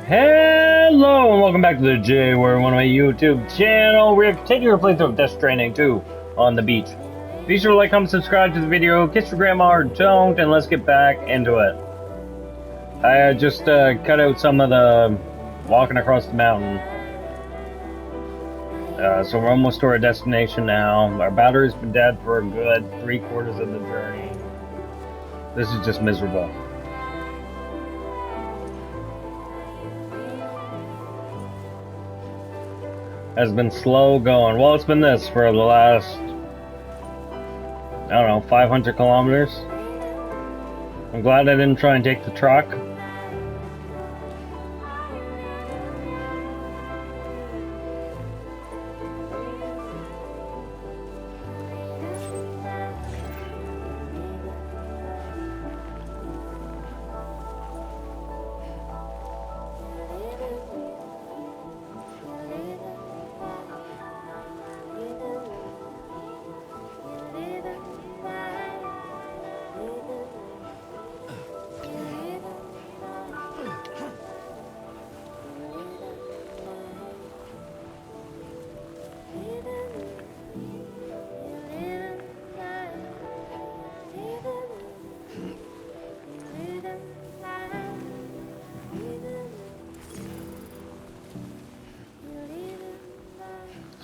Hello and welcome back to the J Where one of my YouTube channel. We're continuing to play through Death Stranding 2 on the beach. Be sure to like, comment, subscribe to the video, kiss your grandma or don't, and let's get back into it. I just cut out some of the walking across the mountain. So we're almost to our destination now. Our battery's been dead for a good 3/4 of the journey. This is just miserable. Has been slow going. Well, it's been this for the last, I don't know, 500 kilometers. I'm glad I didn't try and take the truck.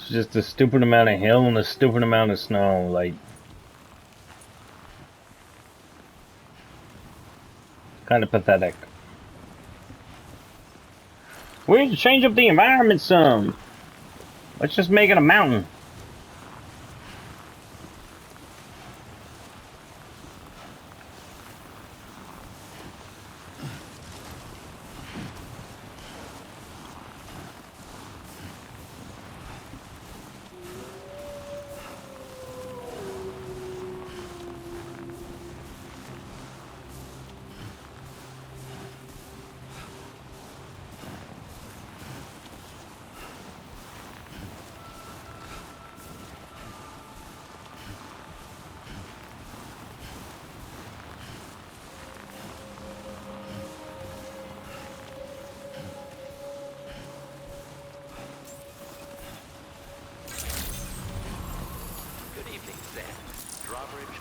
It's just a stupid amount of hill and a stupid amount of snow, like, kind of pathetic. We need to change up the environment some. Let's just make it a mountain.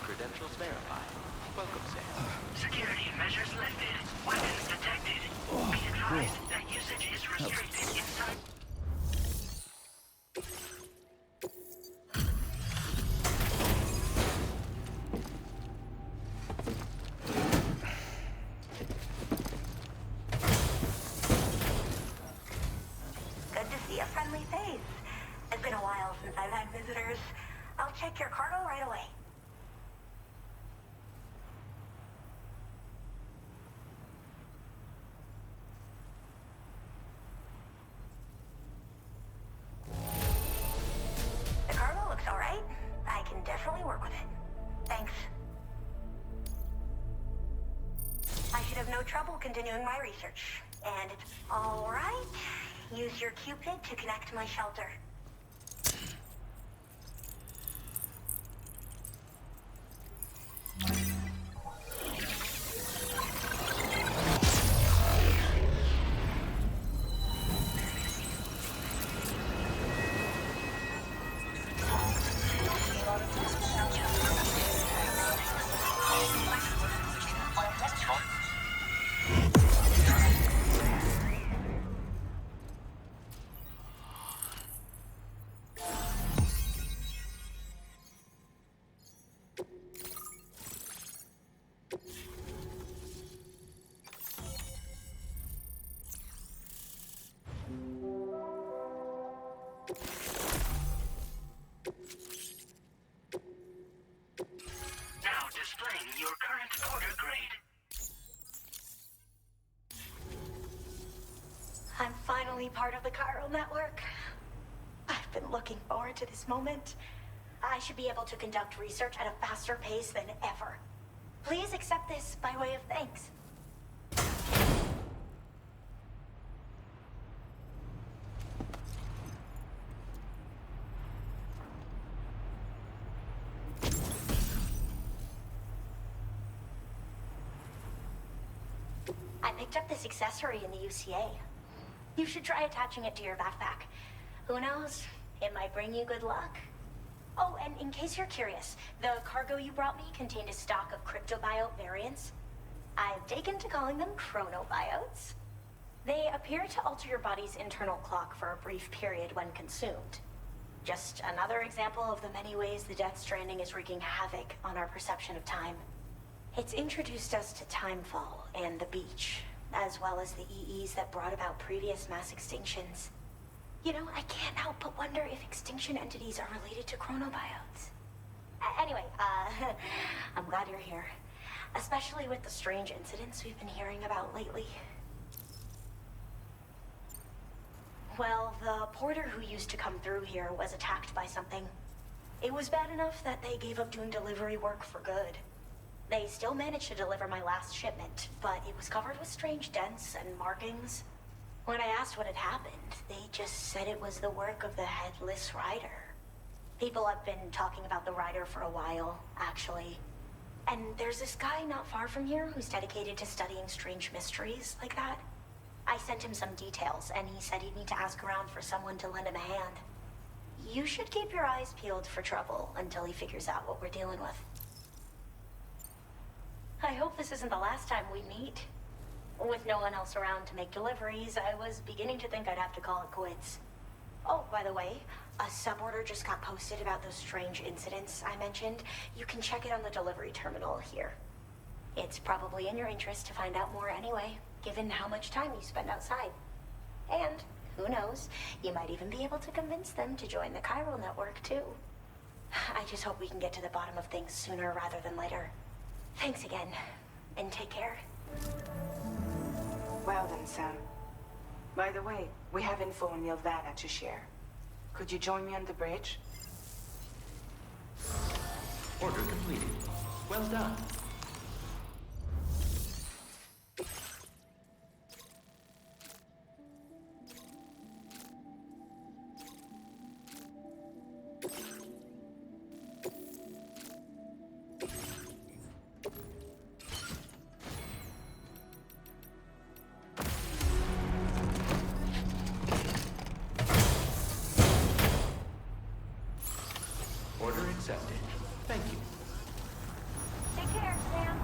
Credentials verified. Welcome, Sam. Security measures lifted. Weapons detected. Be advised that usage is restricted inside. Good to see a friendly face. It's been a while since I've had visitors. I'll check your cargo right away. Definitely work with it. Thanks. I should have no trouble continuing my research. And it's all right. Use your Cupid to connect to my shelter. Now displaying your current order grade. I'm finally part of the chiral network. I've been looking forward to this moment. I should be able to conduct research at a faster pace than ever. Please accept this by way of thanks. I picked up this accessory in the UCA. You should try attaching it to your backpack. Who knows? It might bring you good luck. Oh, and in case you're curious, the cargo you brought me contained a stock of cryptobiote variants. I've taken to calling them chronobiotes. They appear to alter your body's internal clock for a brief period when consumed. Just another example of the many ways the Death Stranding is wreaking havoc on our perception of time. It's introduced us to Timefall and the beach, as well as the EEs that brought about previous mass extinctions. You know, I can't help but wonder if extinction entities are related to chronobiotes. Anyway, I'm glad you're here. Especially with the strange incidents we've been hearing about lately. Well, the porter who used to come through here was attacked by something. It was bad enough that they gave up doing delivery work for good. They still managed to deliver my last shipment, but it was covered with strange dents and markings. When I asked what had happened, they just said it was the work of the Headless Rider. People have been talking about the Rider for a while, actually. And there's this guy not far from here who's dedicated to studying strange mysteries like that. I sent him some details, and he said he'd need to ask around for someone to lend him a hand. You should keep your eyes peeled for trouble until he figures out what we're dealing with. I hope this isn't the last time we meet. With no one else around to make deliveries, I was beginning to think I'd have to call it quits. Oh, by the way, a suborder just got posted about those strange incidents I mentioned. You can check it on the delivery terminal here. It's probably in your interest to find out more anyway, given how much time you spend outside. And, who knows, you might even be able to convince them to join the chiral network, too. I just hope we can get to the bottom of things sooner rather than later. Thanks again, and take care. Well then, Sam. By the way, we have info on Nilvana to share. Could you join me on the bridge? Order completed. Well done. Order accepted. Thank you. Take care, Sam.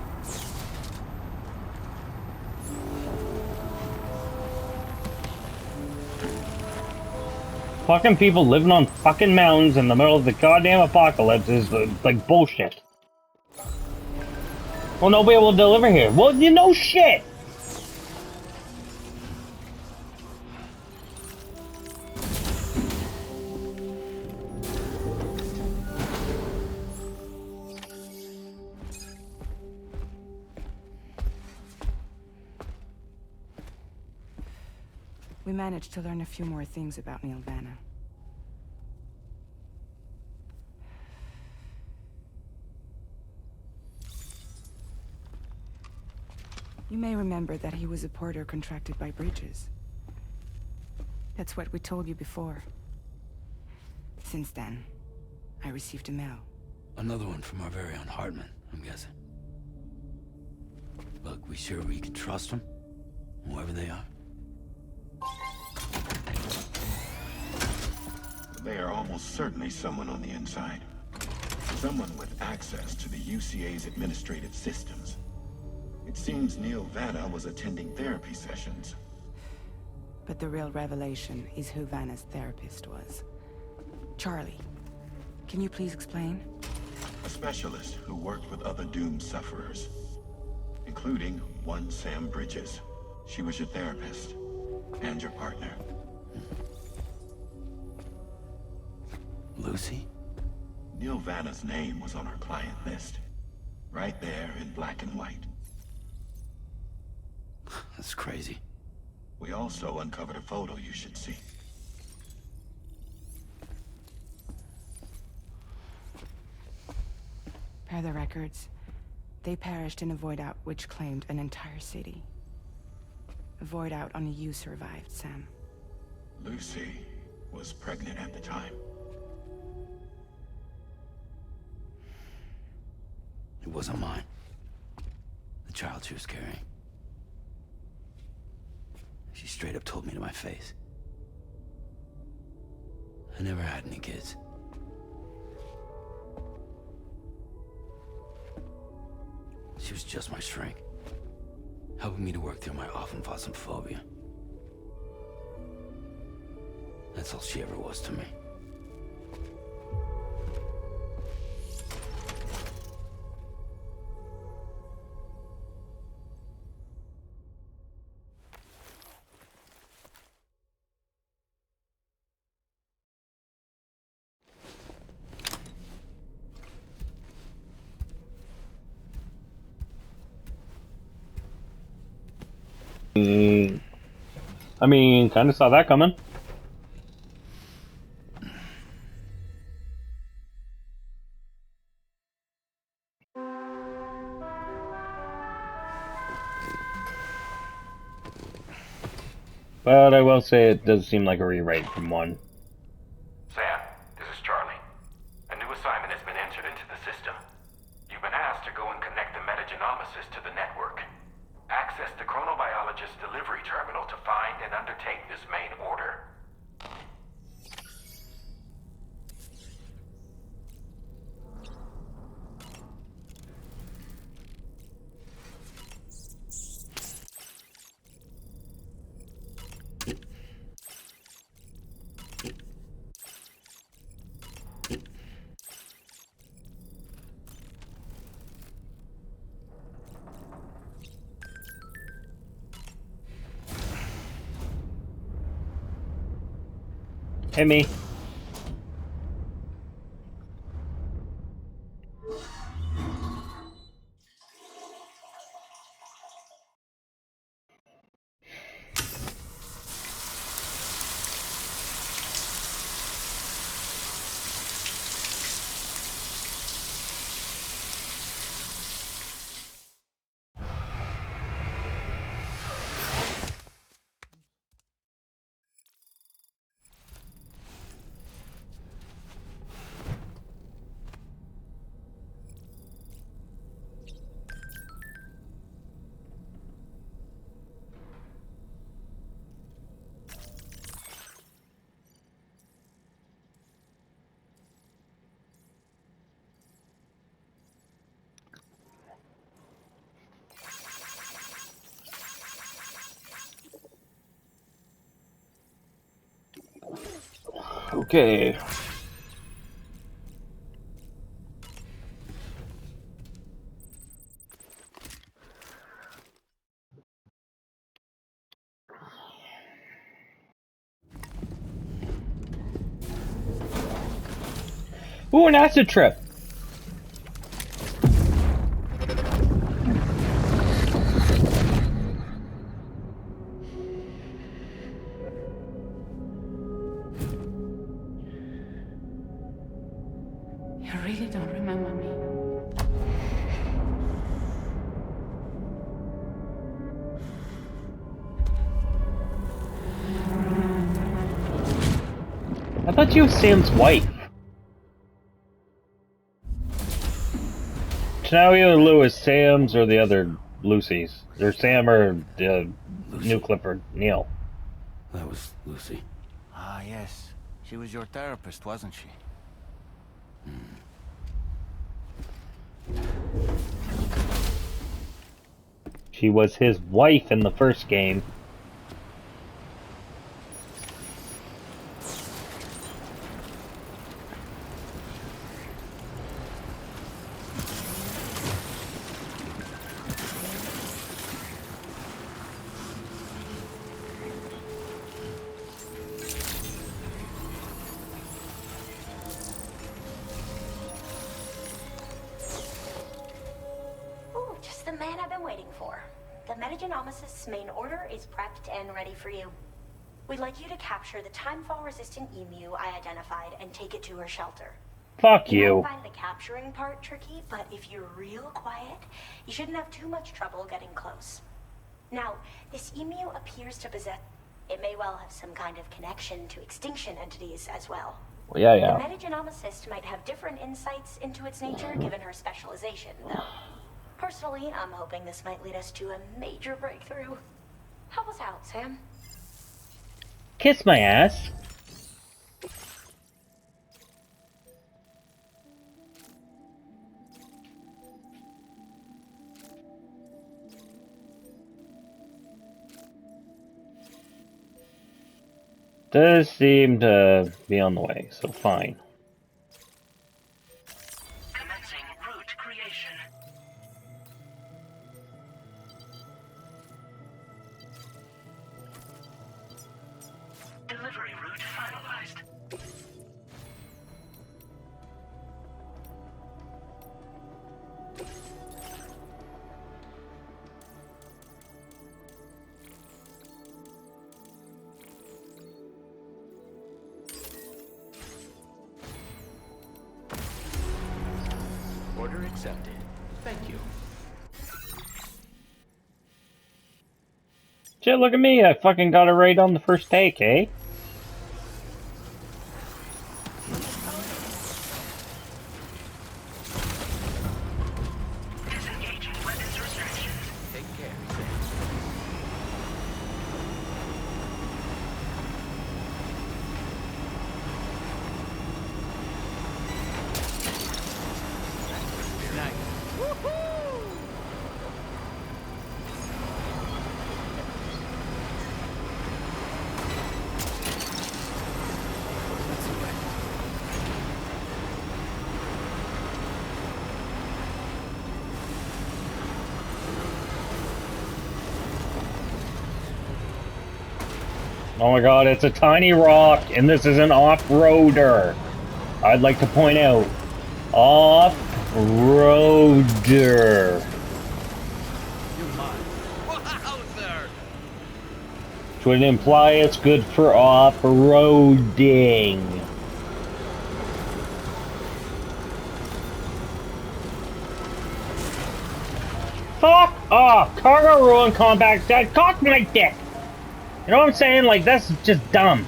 Fucking people living on fucking mountains in the middle of the goddamn apocalypse is like bullshit. Well, nobody will deliver here. Well, you know shit! We managed to learn a few more things about Nilvana. You may remember that he was a porter contracted by Bridges. That's what we told you before. Since then, I received a mail. Another one from our very own Hartman, I'm guessing. Look, we sure we can trust them? Whoever they are? They are almost certainly someone on the inside. Someone with access to the UCA's administrative systems. It seems Nilvana was attending therapy sessions. But the real revelation is who Vanna's therapist was. Charlie, can you please explain? A specialist who worked with other doomed sufferers, including one Sam Bridges. She was your therapist and your partner. Lucy? Nilvana's name was on our client list. Right there in black and white. That's crazy. We also uncovered a photo you should see. Per the records, they perished in a void out which claimed an entire city. A void out only you survived, Sam. Lucy was pregnant at the time. It wasn't mine. The child she was carrying. She straight up told me to my face. I never had any kids. She was just my shrink, helping me to work through my often phobia. That's all she ever was to me. I mean, kind of saw that coming. But I will say it does seem like a rewrite from 1. Sam, this is Charlie. A new assignment has been entered into the system. You've been asked to go and connect the metagenomesis to the network. Access the chronobiologist's delivery terminal to find and undertake this main order. Hit me. Okay. Ooh, an acid trip. You really don't remember me. I thought you were Sam's wife. So now either Lou is Sam's or the other Lucy's. Or Sam or the new Clifford, Neil. That was Lucy. Ah, yes. She was your therapist, wasn't she? She was his wife in the first game. Ooh, just the man I've been waiting for. The metagenomesis main order is prepped and ready for you. We'd like you to capture the timefall-resistant emu I identified and take it to her shelter. Fuck You you. might find the capturing part tricky, but if you're real quiet, you shouldn't have too much trouble getting close. Now, this emu appears to possess... It may well have some kind of connection to extinction entities as well. Well, yeah, The yeah. metagenomicist might have different insights into its nature given her specialization, though. Personally, I'm hoping this might lead us to a major breakthrough. Help us out, Sam. Kiss my ass. Does seem to be on the way, so fine. Commencing route creation. Delivery route finalized. Order accepted. Thank you. Shit, look at me, I fucking got it right on the first take, eh? Disengaging weapons restrictions. Take care. Oh my god, it's a tiny rock, and this is an off-roader. I'd like to point out. Off-roader. Which would imply it's good for off-roading. Fuck off! Cargo ruin compact dead. Cock my dick! You know what I'm saying? Like, that's just dumb.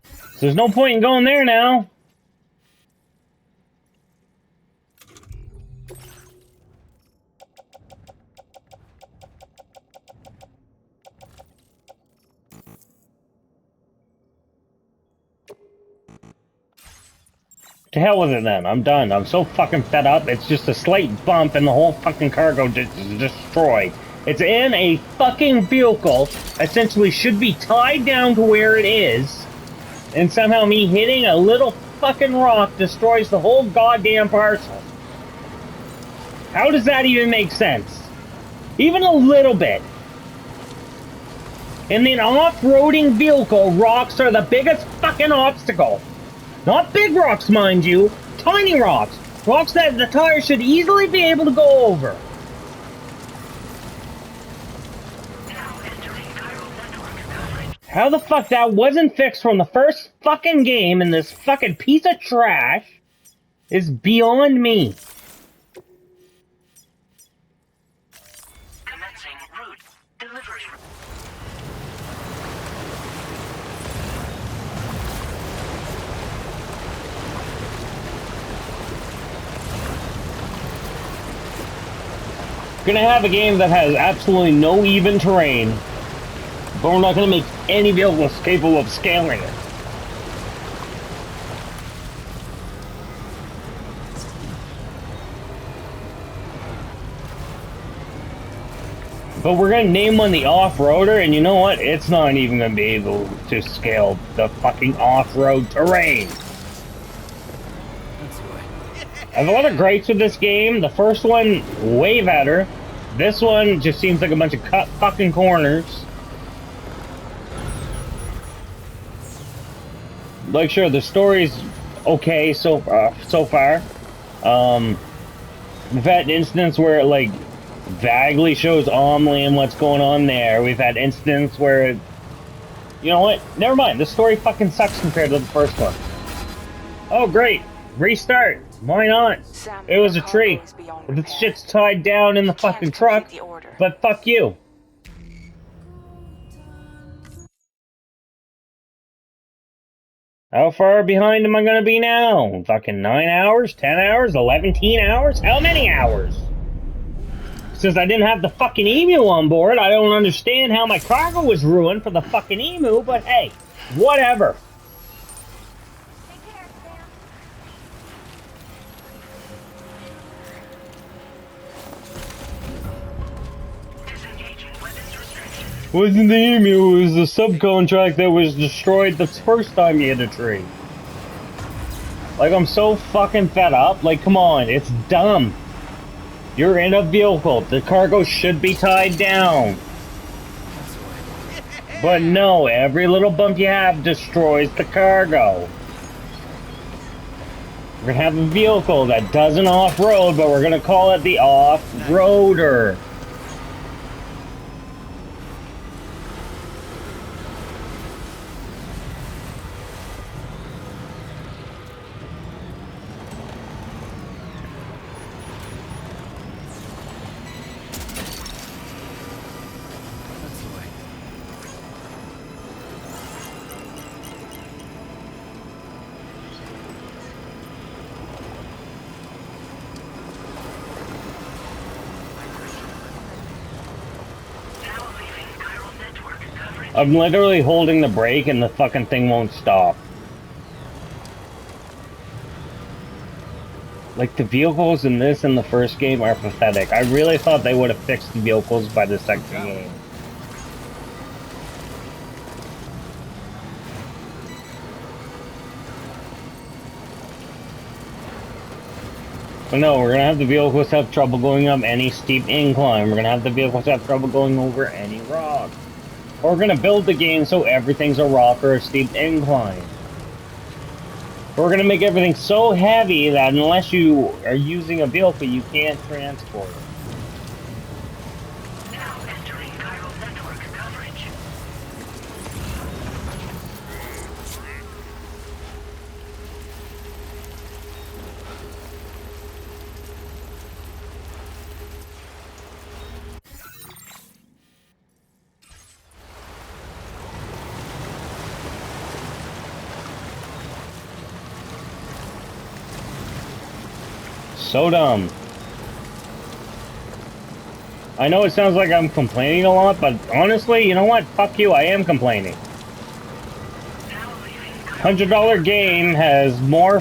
So there's no point in going there now. To hell with it then. I'm done. I'm so fucking fed up. It's just a slight bump and the whole fucking cargo just is destroyed. It's in a fucking vehicle, essentially should be tied down to where it is, and somehow me hitting a little fucking rock destroys the whole goddamn parcel. How does that even make sense? Even a little bit. In an off-roading vehicle, rocks are the biggest fucking obstacle. Not big rocks, mind you. Tiny rocks. Rocks that the tires should easily be able to go over. How the fuck that wasn't fixed from the first fucking game in this fucking piece of trash is beyond me. Commencing route delivery. Gonna have a game that has absolutely no even terrain, but we're not gonna make any vehicles capable of scaling it. But we're gonna name one the off-roader, and you know what? It's not even gonna be able to scale the fucking off-road terrain. I have a lot of gripes with this game. The first one, way better. This one just seems like a bunch of cut fucking corners. Like, sure, the story's okay so far. We've had an instance where it, like, vaguely shows Omni and what's going on there. We've had instances where it... You know what? Never mind. This story fucking sucks compared to the first one. Oh, great. Restart. Why not? Sam, It was a the tree. cargo is beyond The repair. shit's tied down in the Can't fucking truck. complete the order. But fuck you. How far behind am I gonna be now? Fucking 9 hours? 10 hours? 11 hours? How many hours? Since I didn't have the fucking emu on board, I don't understand how my cargo was ruined for the fucking emu, but hey, whatever. Take care, Sam. Disengaging weapons restrictions. Wasn't the emu, it was the subcontract that was destroyed the first time you hit a tree. Like, I'm so fucking fed up. Like, come on, it's dumb. You're in a vehicle. The cargo should be tied down. But no, every little bump you have destroys the cargo. We're gonna have a vehicle that doesn't off-road, but we're gonna call it the off-roader. That's the way. Now leaving chiral network coverage. I'm literally holding the brake and the fucking thing won't stop. Like, the vehicles in this and the first game are pathetic. I really thought they would have fixed the vehicles by the second game. But no, we're gonna have the vehicles have trouble going up any steep incline. We're gonna have the vehicles have trouble going over any rock. We're gonna build the game so everything's a rock or a steep incline. We're gonna make everything so heavy that unless you are using a vehicle, you can't transport it. Now entering chiral network coverage. So dumb. I know it sounds like I'm complaining a lot, but honestly, you know what? Fuck you, I am complaining. Now leaving $100 game has more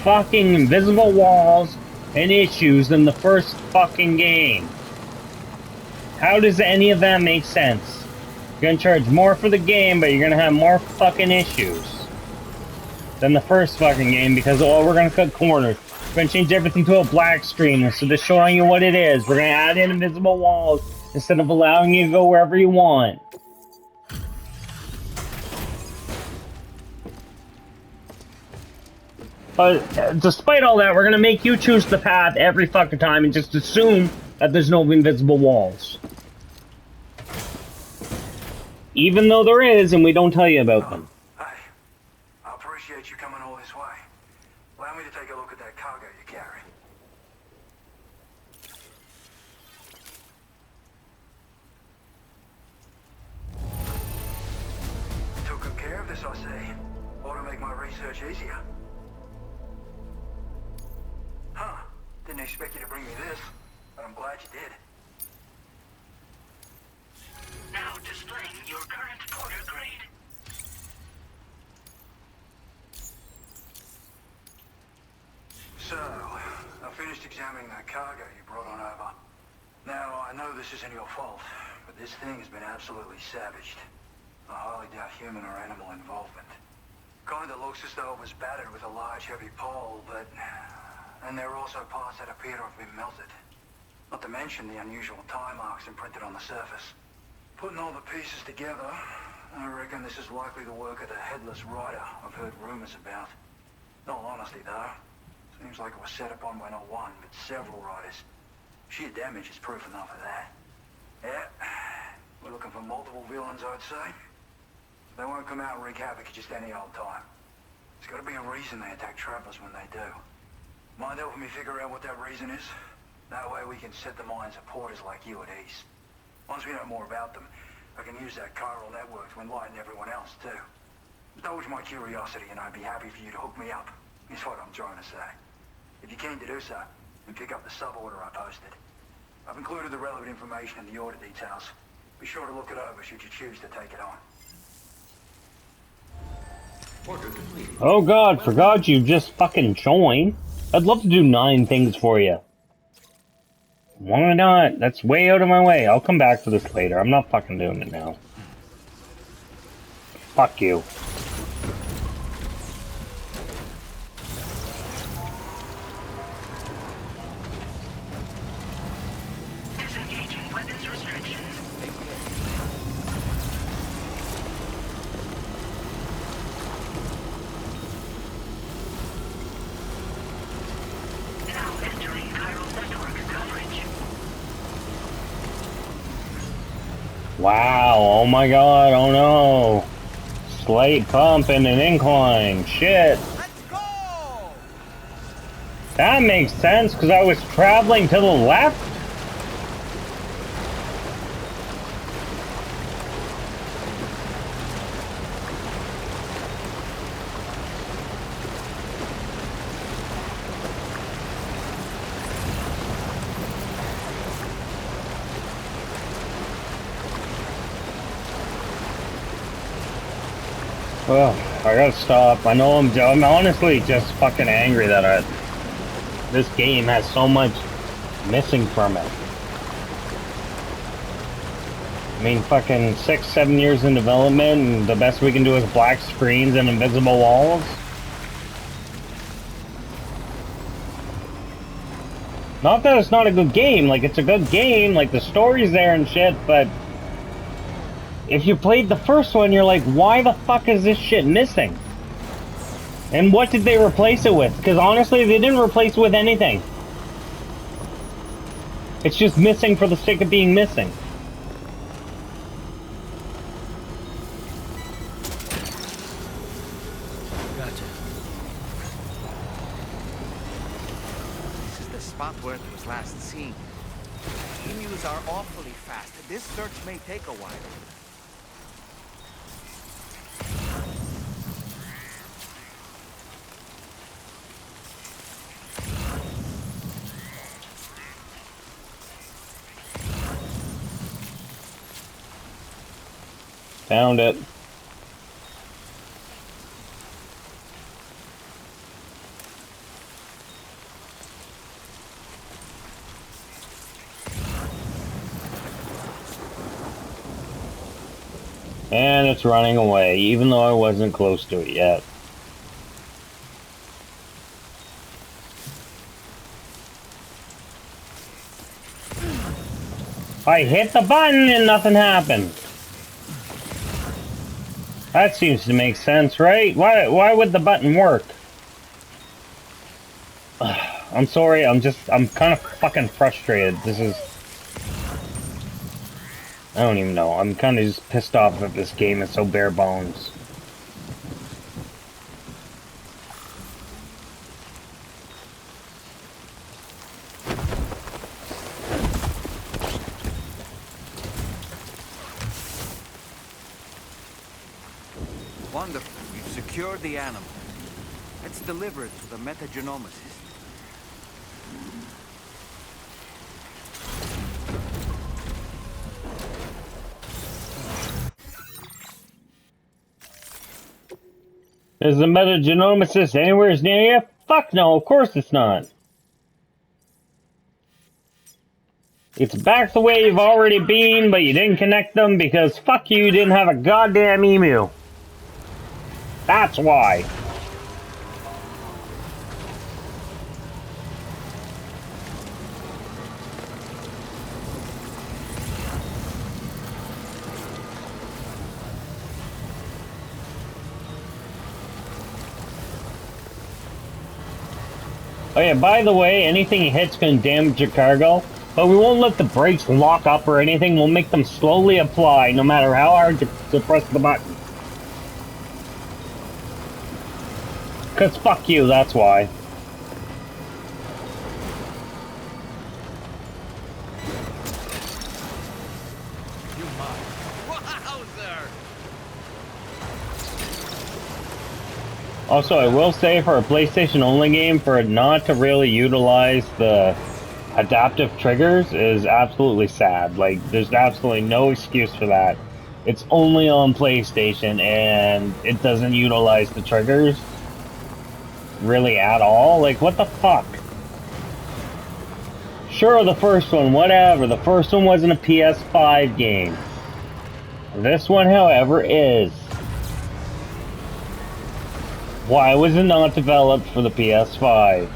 fucking invisible walls and issues than the first fucking game. How does any of that make sense? You're gonna charge more for the game, but you're gonna have more fucking issues than the first fucking game because, oh, we're gonna cut corners. We're gonna change everything to a black screen instead of showing you what it is. We're gonna add in invisible walls instead of allowing you to go wherever you want. But despite all that, we're gonna make you choose the path every fucking time and just assume that there's no invisible walls. Even though there is, and we don't tell you about them. Hey, I appreciate you coming all this way. Allow me to take a look at that cargo you carry. Took good care of this, I see. Ought to make my research easier. Huh. Didn't expect you to bring me this, but I'm glad you did. Now displaying your current porter grade. So, I finished examining that cargo you brought on over. Now, I know this isn't your fault, but this thing has been absolutely savaged. I highly doubt human or animal involvement. Kinda looks as though it was battered with a large heavy pole, but... And there are also parts that appear to have been melted. Not to mention the unusual tie marks imprinted on the surface. Putting all the pieces together, I reckon this is likely the work of the headless rider I've heard rumors about. In all honesty, though, seems like it was set upon by not one, but several riders. Sheer damage is proof enough of that. Yeah, we're looking for multiple villains, I'd say. They won't come out and wreak havoc at just any old time. There's got to be a reason they attack travelers when they do. Mind helping me figure out what that reason is? That way we can set the minds of porters like you at ease. Once we know more about them, I can use that chiral network to enlighten everyone else, too. Indulge my curiosity and I'd be happy for you to hook me up, is what I'm trying to say. If you're keen to do so, then pick up the sub-order I posted. I've included the relevant information in the order details. Be sure to look it over should you choose to take it on. Order complete. Oh god, forgot you just fucking joined. I'd love to do 9 things for you. Why not? That's way out of my way. I'll come back to this later. I'm not fucking doing it now. Fuck you. Disengaging weapons restrictions. Now entering chiral network coverage. Wow, oh my god, oh no. Slight bump and an incline. Shit. Let's go! That makes sense, because I was traveling to the left. Well, I gotta stop. I know I'm honestly just fucking angry that this game has so much missing from it. I mean, fucking 6-7 years in development, and the best we can do is black screens and invisible walls. Not that it's not a good game, like, it's a good game, like, the story's there and shit, but if you played the first one, you're like, why the fuck is this shit missing? And what did they replace it with? Because honestly, they didn't replace it with anything. It's just missing for the sake of being missing. Gotcha. This is the spot where it was last seen. Emus are awfully fast. This search may take a while. Found it. And it's running away, even though I wasn't close to it yet. I hit the button and nothing happened. That seems to make sense, right? Why would the button work? I'm sorry, I'm kind of fucking frustrated. This is... I don't even know. I'm kind of just pissed off that this game is so bare bones. Wonderful. We've secured the animal. Let's deliver it to the metagenomicist. Is the metagenomicist anywhere near you? Fuck no, of course it's not. It's back the way you've already been, but you didn't connect them because fuck you didn't have a goddamn emu. That's why. Oh yeah, by the way, anything you hit's gonna damage your cargo, but we won't let the brakes lock up or anything. We'll make them slowly apply, no matter how hard you press the button. Cause fuck you, that's why. You mind? Wowzer! Also, I will say for a PlayStation only game, for it not to really utilize the adaptive triggers is absolutely sad. Like, there's absolutely no excuse for that. It's only on PlayStation, and it doesn't utilize the triggers really at all. Like, what the fuck? Sure, the first one, whatever. The first one wasn't a PS5 game. This one, however, is. Why was it not developed for the PS5?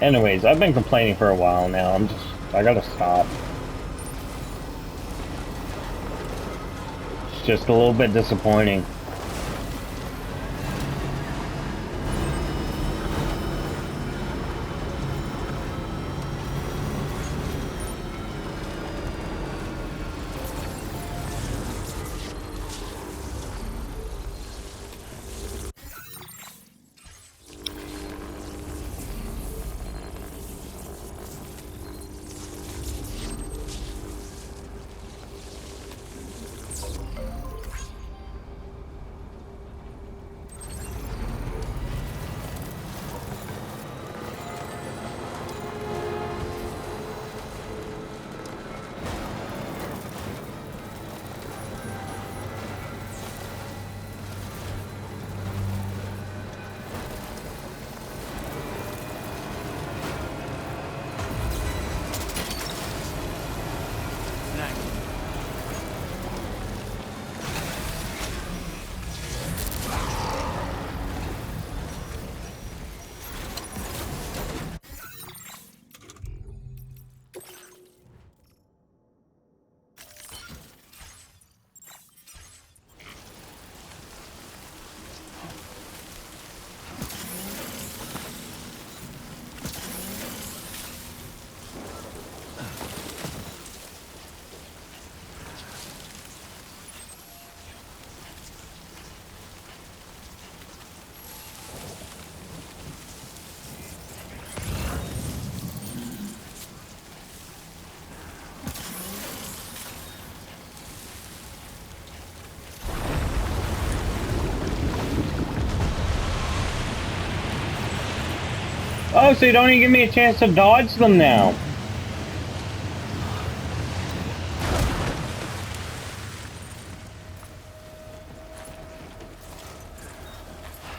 Anyways, I've been complaining for a while now. I gotta stop. It's just a little bit disappointing. Oh, so you don't even give me a chance to dodge them now.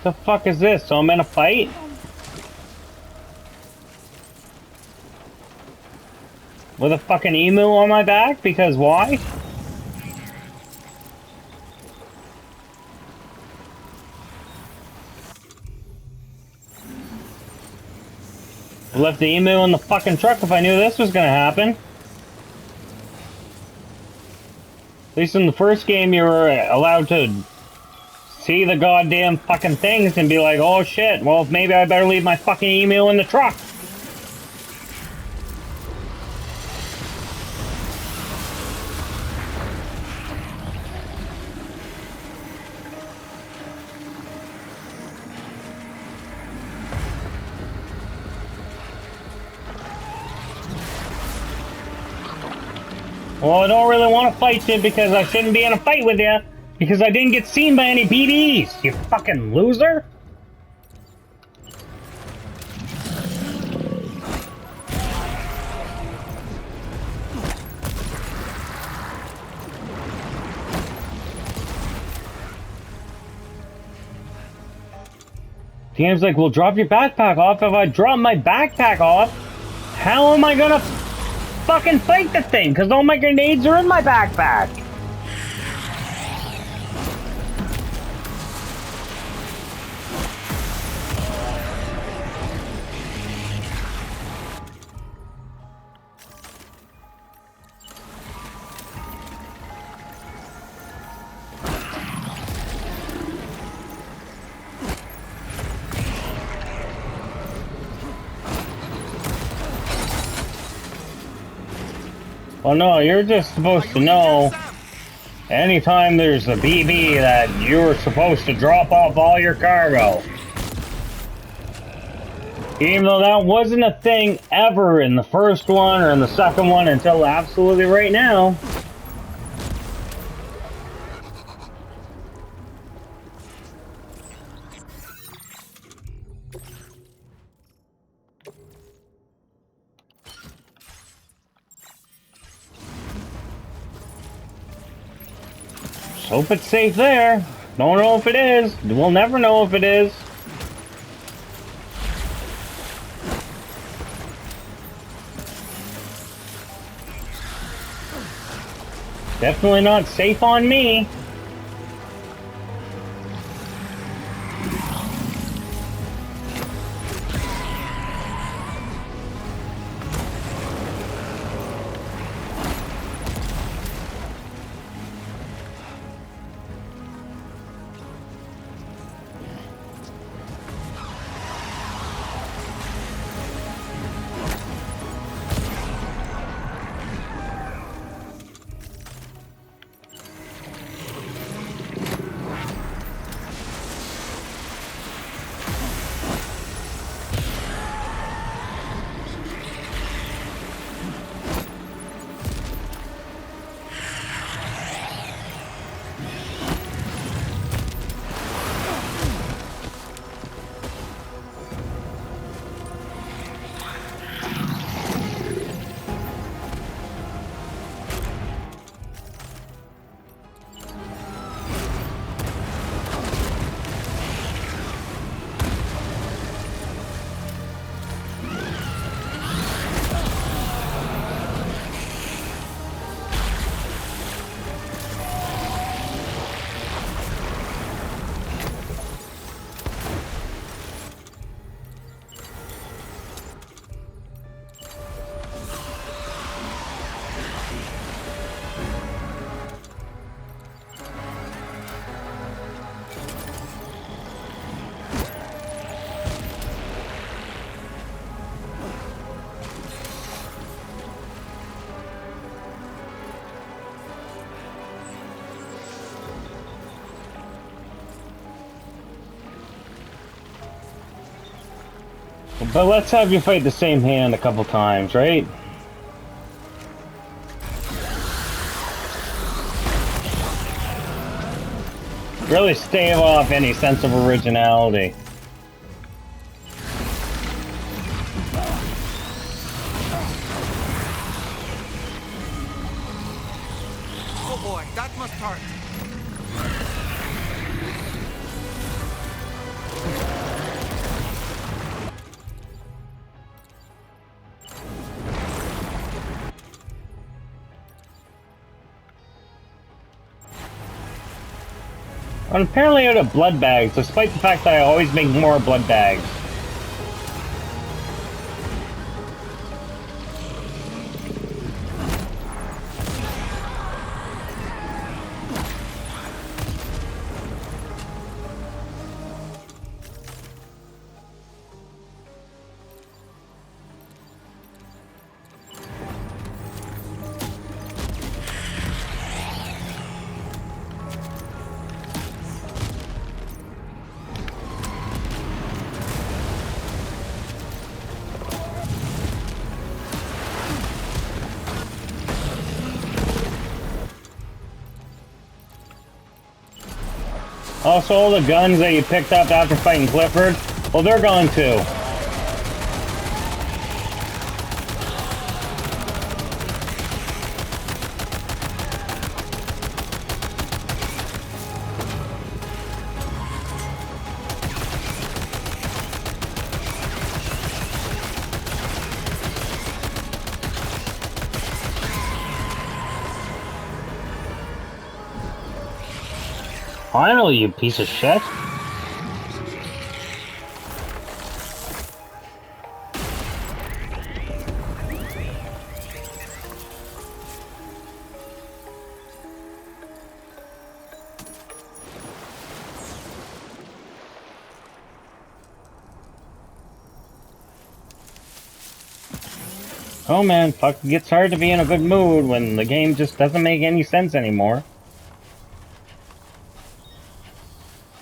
The fuck is this? So I'm in a fight? With a fucking emu on my back? Because why? I left the emu in the fucking truck if I knew this was gonna happen. At least in the first game you were allowed to see the goddamn fucking things and be like, oh shit, well maybe I better leave my fucking emu in the truck. Well, I don't really want to fight you because I shouldn't be in a fight with you. Because I didn't get seen by any BDs, you fucking loser! The game's like, well, drop your backpack off. If I drop my backpack off, how am I gonna fucking fight the thing? Because all my grenades are in my backpack. Well, no, you're just supposed to know anytime there's a BB that you're supposed to drop off all your cargo. Even though that wasn't a thing ever in the first one or in the second one until absolutely right now. Hope it's safe there. Don't know if it is. We'll never know if it is. Definitely not safe on me. But let's have you fight the same hand a couple times, right? Really stave off any sense of originality. Oh boy, that must hurt. I'm apparently out of blood bags, despite the fact that I always make more blood bags. Also, all the guns that you picked up after fighting Clifford, well, they're gone too. Finally, you piece of shit. Oh man, fuck, it gets hard to be in a good mood when the game just doesn't make any sense anymore.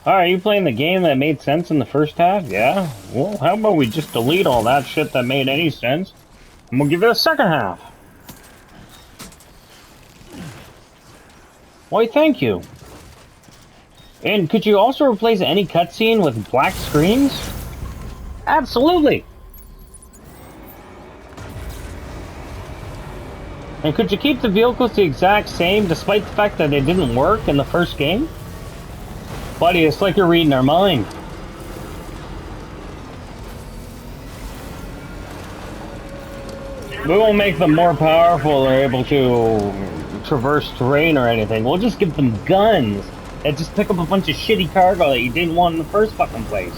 Alright, you playing the game that made sense in the first half? Yeah? Well, how about we just delete all that shit that made any sense, and we'll give it a second half. Why, thank you. And could you also replace any cutscene with black screens? Absolutely! And could you keep the vehicles the exact same despite the fact that they didn't work in the first game? Buddy, it's like you're reading our mind. We won't make them more powerful or able to traverse terrain or anything. We'll just give them guns that just pick up a bunch of shitty cargo that you didn't want in the first fucking place.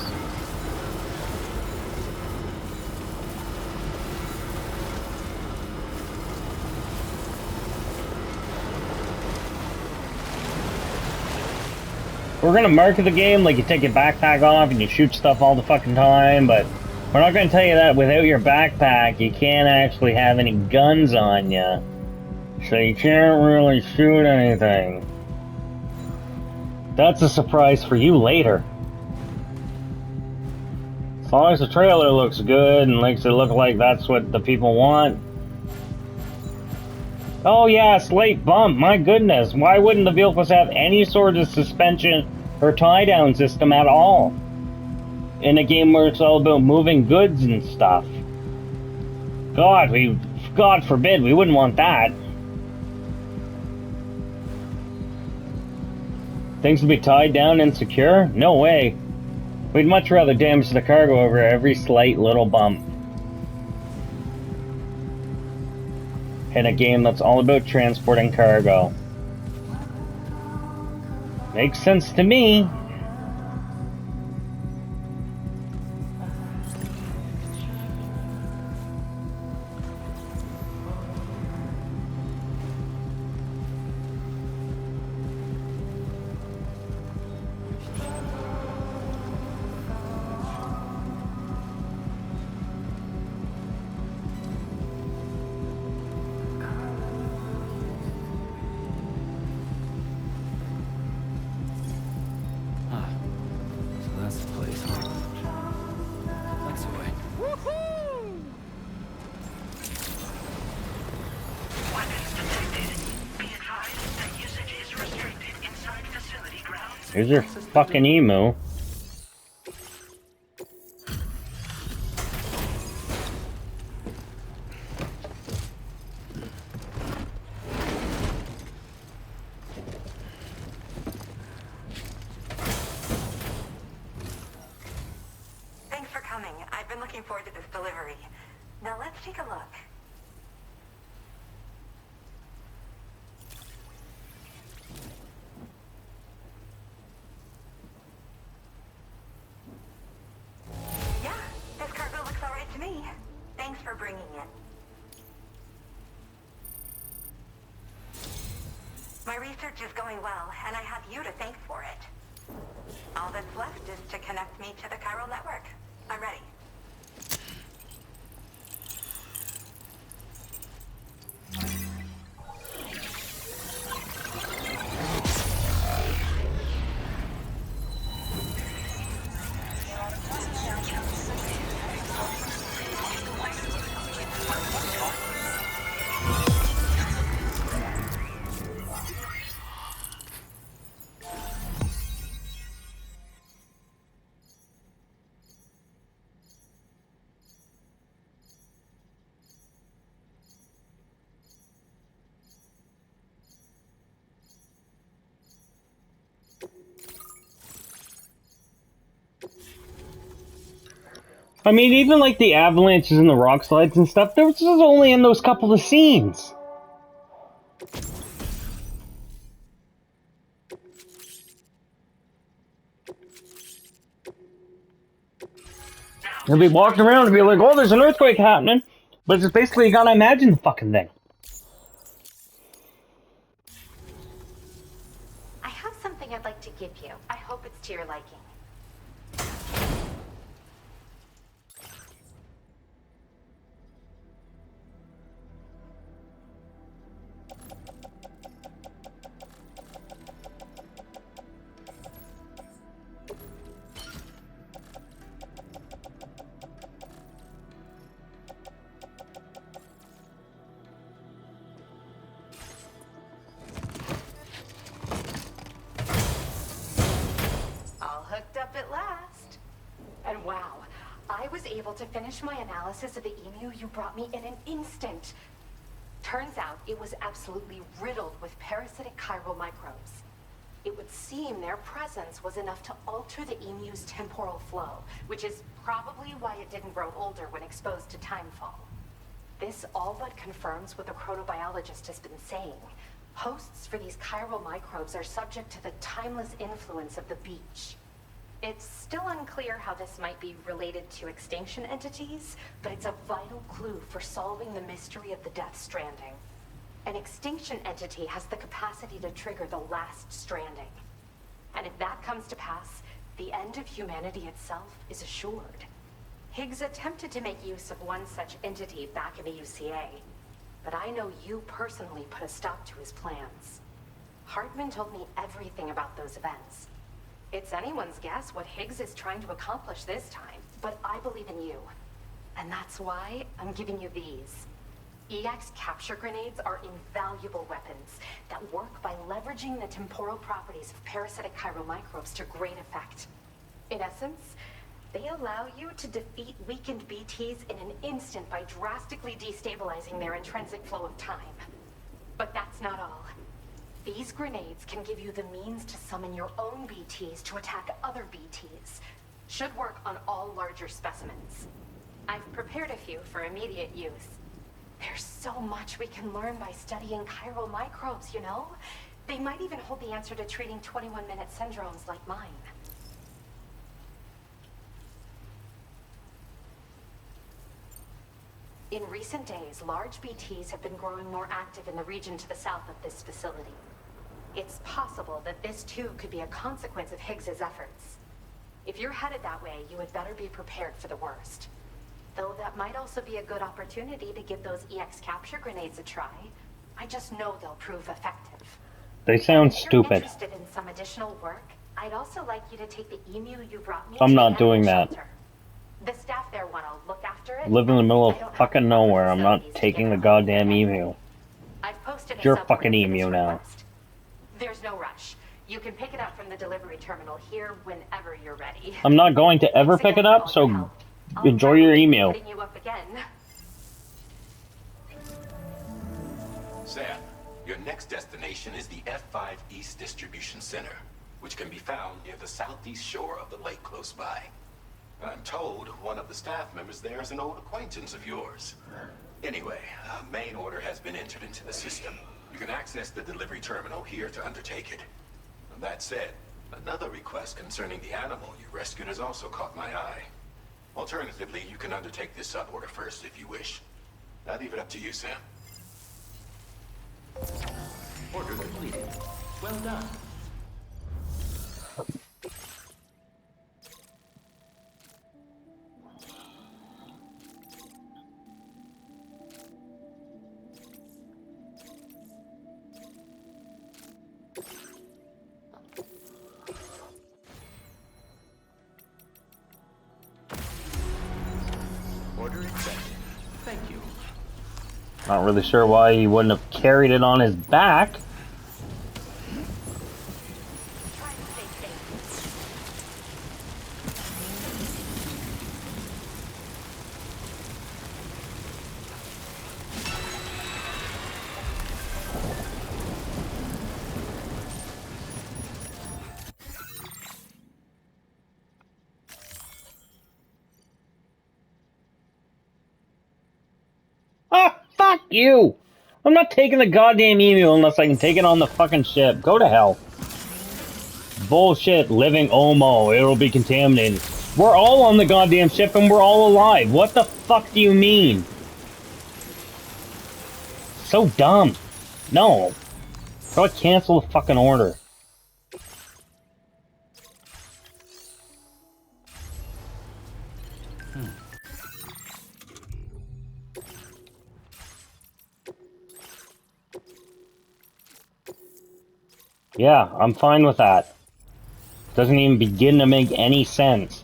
We're gonna market the game like you take your backpack off and you shoot stuff all the fucking time, but we're not gonna tell you that without your backpack you can't actually have any guns on you. So you can't really shoot anything. That's a surprise for you later. As long as the trailer looks good and makes it look like that's what the people want. Oh yeah, slight bump, my goodness. Why wouldn't the vehicles have any sort of suspension or tie-down system at all? In a game where it's all about moving goods and stuff. God forbid, we wouldn't want that. Things to be tied down and secure? No way. We'd much rather damage the cargo over every slight little bump. In a game that's all about transporting cargo. Makes sense to me. Here's your fucking emu. Thanks for coming. I've been looking forward to this delivery. Now let's take a look. Yeah, this cargo looks all right to me. Thanks for bringing it. My research is going well, and I have you to thank for it. All that's left is to connect me to the chiral network. I'm ready. I mean, even like the avalanches and the rock slides and stuff, there was just only in those couple of scenes. They'll be walking around and be like, oh, there's an earthquake happening. But it's basically, you gotta imagine the fucking thing. I have something I'd like to give you. I hope it's to your liking. hooked up at last. And wow, I was able to finish my analysis of the emu you brought me in an instant. Turns out it was absolutely riddled with parasitic chiral microbes. It would seem their presence was enough to alter the emu's temporal flow, which is probably why it didn't grow older when exposed to timefall. This all but confirms what the chronobiologist has been saying. Hosts for these chiral microbes are subject to the timeless influence of the beach. It's still unclear how this might be related to extinction entities, but it's a vital clue for solving the mystery of the Death Stranding. An extinction entity has the capacity to trigger the last stranding. And if that comes to pass, the end of humanity itself is assured. Higgs attempted to make use of one such entity back in the UCA, but I know you personally put a stop to his plans. Hartman told me everything about those events. It's anyone's guess what Higgs is trying to accomplish this time, but I believe in you. And that's why I'm giving you these. EX capture grenades are invaluable weapons that work by leveraging the temporal properties of parasitic chiral microbes to great effect. In essence, they allow you to defeat weakened BTs in an instant by drastically destabilizing their intrinsic flow of time. But that's not all. These grenades can give you the means to summon your own BTs to attack other BTs. Should work on all larger specimens. I've prepared a few for immediate use. There's so much we can learn by studying chiral microbes, you know? They might even hold the answer to treating 21-minute syndromes like mine. In recent days, large BTs have been growing more active in the region to the south of this facility. It's possible that this too could be a consequence of Higgs's efforts. If you're headed that way, you had better be prepared for the worst. Though that might also be a good opportunity to give those EX capture grenades a try. I just know they'll prove effective. They sound If you're stupid. interested in some additional work, I'd also like you to take the emu you brought me I'm to not the animal doing that. shelter. The staff there want to look after it. Live in the middle I of don't have fucking enough nowhere. I'm not facilities to taking give the it goddamn away. emu. I've posted a You're a subreddit fucking for this emu now. request. There's no rush. You can pick it up from the delivery terminal here whenever you're ready. I'm not going to ever Thanks pick it again for up, all your so help. I'll enjoy your probably be emu. hitting you up again. Sam, your next destination is the F5 East Distribution Center, which can be found near the southeast shore of the lake close by. I'm told one of the staff members there is an old acquaintance of yours. Anyway, a main order has been entered into the system. You can access the delivery terminal here to undertake it. That said, another request concerning the animal you rescued has also caught my eye. Alternatively, you can undertake this sub-order first if you wish. I'll leave it up to you, Sam. Order completed. Well done. Order accepted. Thank you. Not really sure why he wouldn't have carried it on his back. Try to stay safe. Ah, fuck you! I'm not taking the goddamn emu unless I can take it on the fucking ship. Go to hell. Bullshit, living Omo. It'll be contaminated. We're all on the goddamn ship and we're all alive. What the fuck do you mean? So dumb. No. Probably cancel the fucking order. Yeah, I'm fine with that. Doesn't even begin to make any sense.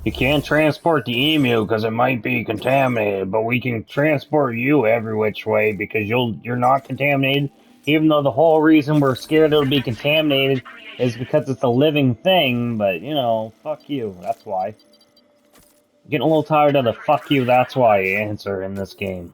You can't transport the emu because it might be contaminated, but we can transport you every which way because you're not contaminated. Even though the whole reason we're scared it'll be contaminated is because it's a living thing, but, you know, fuck you, that's why. Getting a little tired of the fuck you, that's why answer in this game.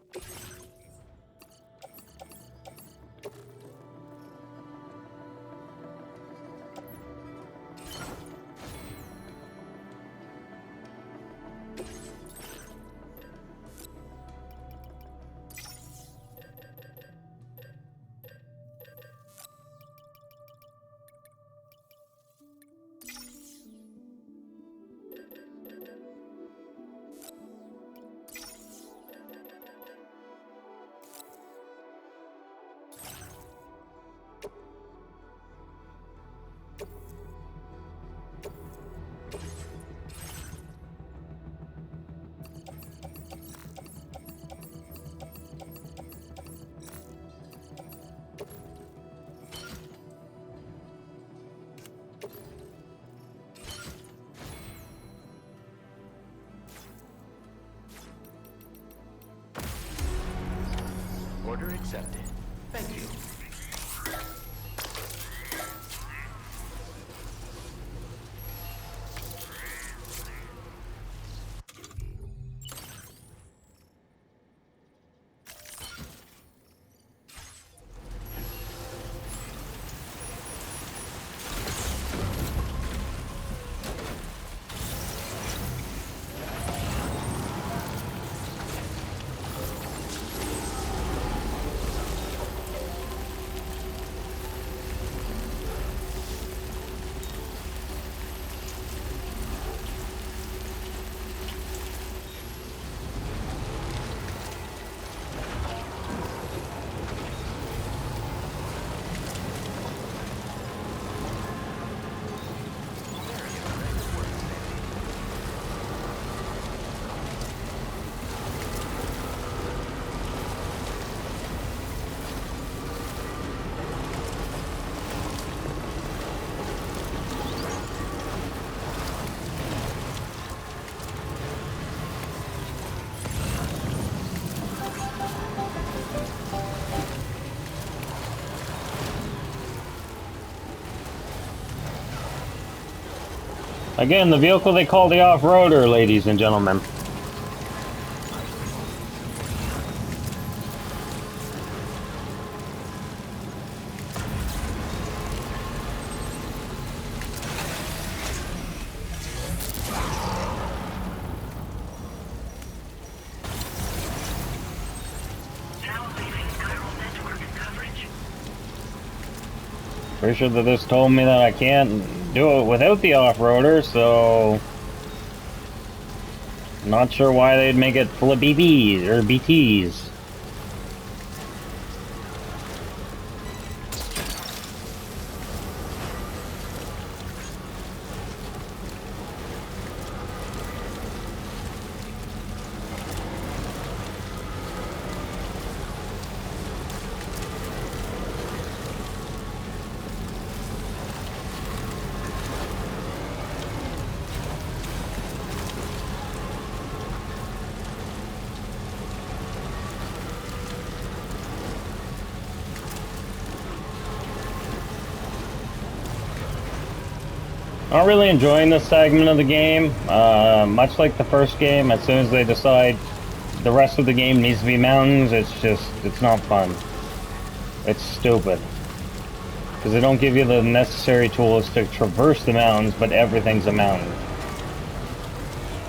Order accepted. Thank you. Again, the vehicle they call the off-roader, ladies and gentlemen. Pretty sure that this told me that I can't do it without the off-roader, so... Not sure why they'd make it full of BBs, or BTs. Not really enjoying this segment of the game. Much like the first game, as soon as they decide the rest of the game needs to be mountains, it's not fun. It's stupid. Because they don't give you the necessary tools to traverse the mountains, but everything's a mountain.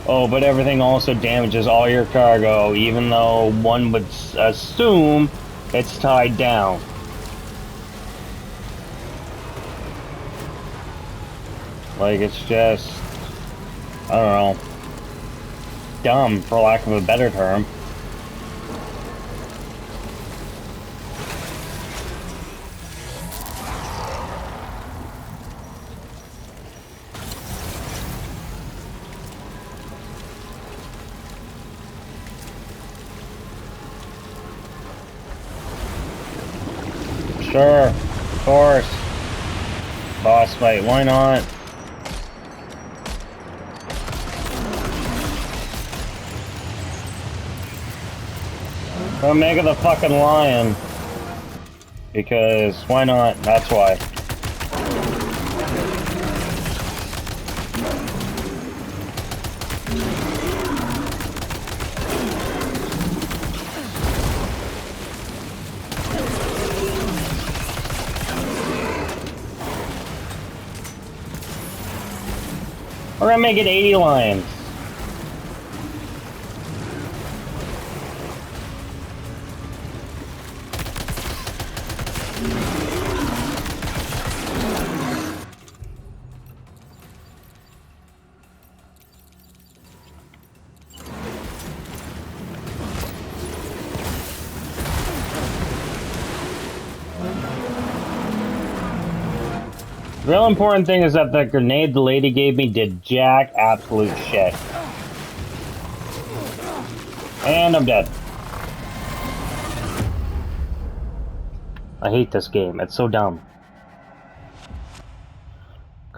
Oh, but everything also damages all your cargo, even though one would assume it's tied down. Like, it's just, I don't know, dumb, for lack of a better term. Sure, of course. Boss fight, why not? Omega the fucking lion. Because why not? That's why. We're gonna make it 80 lions. The real important thing is that the grenade the lady gave me did jack absolute shit. And I'm dead. I hate this game. It's so dumb.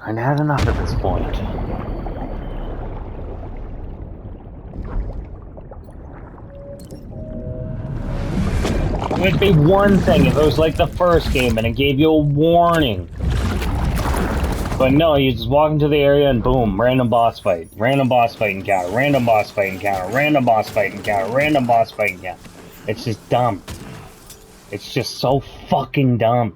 Kinda had enough at this point. It would be one thing if it was like the first game and it gave you a warning. But no, you just walk into the area and boom, random boss fight. Random boss fight encounter. Random boss fight encounter. Random boss fight encounter. Random boss fight encounter. It's just dumb. It's just so fucking dumb.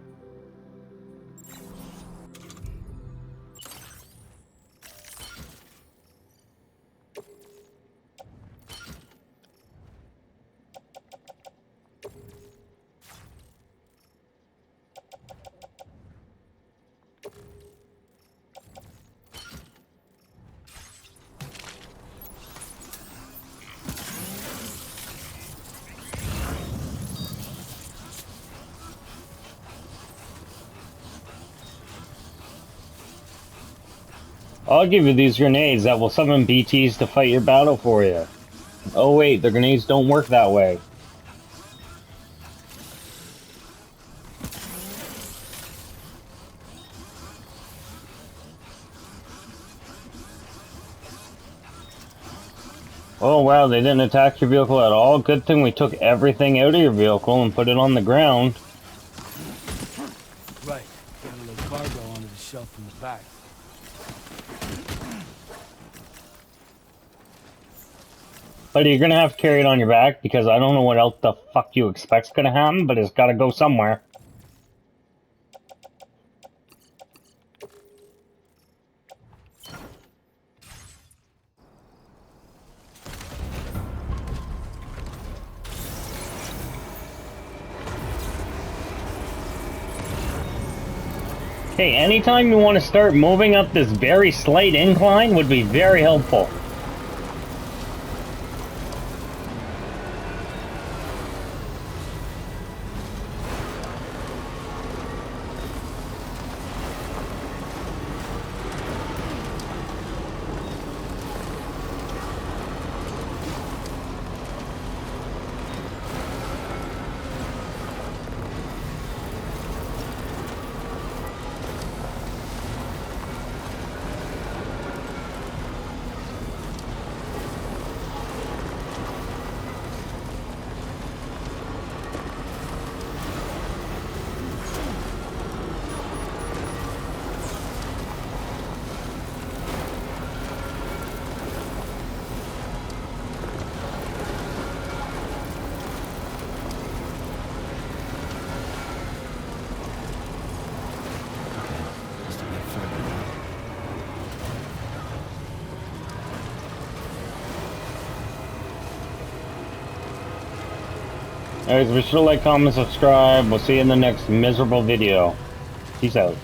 I'll give you these grenades that will summon BTs to fight your battle for you. Oh wait, the grenades don't work that way. Oh wow, they didn't attack your vehicle at all. Good thing we took everything out of your vehicle and put it on the ground. Right, got a little cargo onto the shelf in the back. But you're gonna have to carry it on your back because I don't know what else the fuck you expect's gonna happen, but it's gotta go somewhere. Okay, anytime you want to start moving up this very slight incline would be very helpful. Anyways, be sure to like, comment, subscribe. We'll see you in the next miserable video. Peace out.